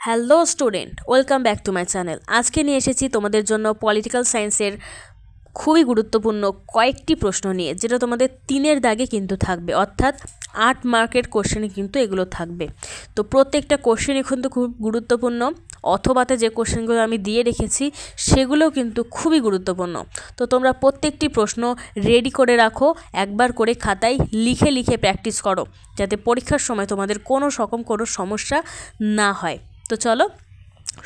Hello student, welcome back to my channel. আজকে নিয়ে এসেছি তোমাদের জন্য পলিটিক্যাল সায়েন্সের খুবই গুরুত্বপূর্ণ কয়েকটি প্রশ্ন নিয়ে, যেটা তোমাদের 3-এর দাগে কিন্তু থাকবে, অর্থাৎ 8 মার্কের কোশ্চেনে কিন্তু এগুলো থাকবে। তো প্রত্যেকটা কোশ্চেনই কিন্তু খুব গুরুত্বপূর্ণ, অথবাতে যে কোশ্চেনগুলো আমি দিয়ে রেখেছি সেগুলোও কিন্তু খুবই গুরুত্বপূর্ণ। তো তোমরা প্রত্যেকটি প্রশ্ন রেডি করে রাখো, একবার করে খাতায় লিখে লিখে প্র্যাকটিস করো, যাতে পরীক্ষার সময় তোমাদের কোনো সমস্যা না হয়। তো চলো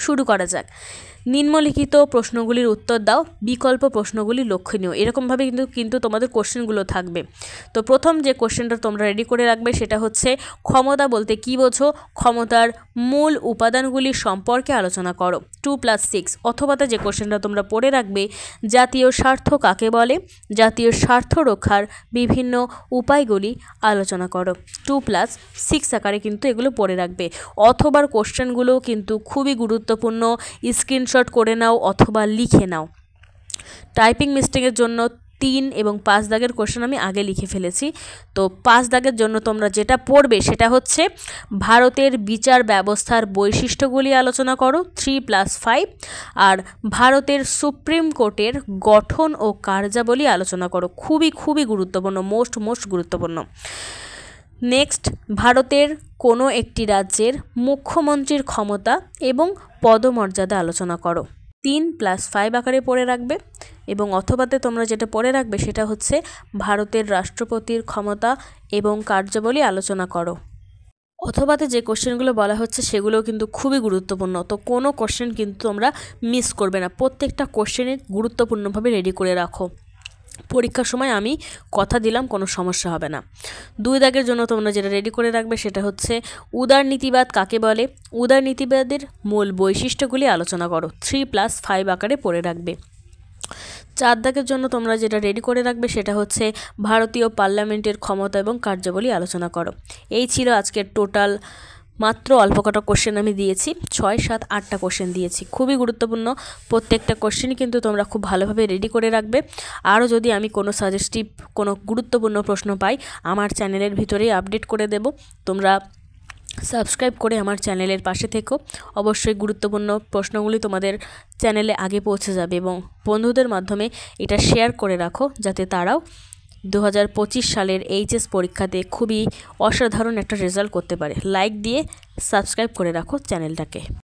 শুরু করা যাক। নিম্নলিখিত প্রশ্নগুলির উত্তর দাও, বিকল্প প্রশ্নগুলি লক্ষণীয়, এরকমভাবে কিন্তু তোমাদের কোশ্চেনগুলো থাকবে। তো প্রথম যে কোশ্চেনটা তোমরা রেডি করে রাখবে সেটা হচ্ছে, ক্ষমতা বলতে কী বোঝো? ক্ষমতার মূল উপাদানগুলি সম্পর্কে আলোচনা করো। 2+6। অথবাতে যে কোশ্চেনটা তোমরা পড়ে রাখবে, জাতীয় স্বার্থ কাকে বলে? জাতীয় স্বার্থ রক্ষার বিভিন্ন উপায়গুলি আলোচনা করো। 2+6 আকারে কিন্তু এগুলো পড়ে রাখবে। অথবার কোশ্চেনগুলো কিন্তু খুবই গুরুত্বপূর্ণ, স্ক্রিনশট করে নাও অথবা লিখে নাও। টাইপিং মিস্টেকের জন্য 3 এবং 5 দাগের কোশ্চেন আমি আগে লিখে ফেলেছি। তো 5 দাগের জন্য তোমরা যেটা পড়বে সেটা হচ্ছে, ভারতের বিচার ব্যবস্থার বৈশিষ্ট্যগুলি আলোচনা করো। 3+5। আর ভারতের সুপ্রিম কোর্টের গঠন ও কার্যাবলী আলোচনা করো। খুবই গুরুত্বপূর্ণ, মোস্ট গুরুত্বপূর্ণ। নেক্সট, ভারতের কোনো একটি রাজ্যের মুখ্যমন্ত্রীর ক্ষমতা এবং পদমর্যাদা আলোচনা করো। 3+5 আকারে পড়ে রাখবে। এবং অথবাতে তোমরা যেটা পড়ে রাখবে সেটা হচ্ছে, ভারতের রাষ্ট্রপতির ক্ষমতা এবং কার্যাবলী আলোচনা করো। অথবাতে যে কোশ্চেনগুলো বলা হচ্ছে সেগুলোও কিন্তু খুবই গুরুত্বপূর্ণ। তো কোনো কোশ্চেন কিন্তু তোমরা মিস করবে না, প্রত্যেকটা কোশ্চেনে গুরুত্বপূর্ণভাবে রেডি করে রাখো। পরীক্ষার সময় আমি কথা দিলাম, কোনো সমস্যা হবে না। 2 দাগের জন্য তোমরা যেটা রেডি করে রাখবে সেটা হচ্ছে, উদারনীতিবাদ কাকে বলে? উদারনীতিবাদের মূল বৈশিষ্ট্যগুলি আলোচনা করো। 3+5 আকারে পড়ে রাখবে। 4 দাগের জন্য তোমরা যেটা রেডি করে রাখবে সেটা হচ্ছে, ভারতীয় পার্লামেন্টের ক্ষমতা এবং কার্যাবলী আলোচনা করো। এই ছিল আজকের টোটাল, মাত্র অল্প কটা কোশ্চেন আমি দিয়েছি, 6, 7, 8টা কোশ্চেন দিয়েছি। খুবই গুরুত্বপূর্ণ, প্রত্যেকটা কোশ্চেনই কিন্তু তোমরা খুব ভালোভাবে রেডি করে রাখবে। আরও যদি আমি কোনো সাজেস্টিভ কোনো গুরুত্বপূর্ণ প্রশ্ন পাই, আমার চ্যানেলের ভিতরেই আপডেট করে দেব। তোমরা সাবস্ক্রাইব করে আমার চ্যানেলের পাশে থেকো। অবশ্যই গুরুত্বপূর্ণ প্রশ্নগুলি তোমাদের চ্যানেলে আগে পৌঁছে যাবে, এবং বন্ধুদের মাধ্যমে এটা শেয়ার করে রাখো, যাতে তারাও 2025 সালের এইচএস পরীক্ষাতে খুবই অসাধারণ একটা রেজাল্ট করতে পারে। লাইক দিয়ে সাবস্ক্রাইব করে রাখো চ্যানেলটাকে।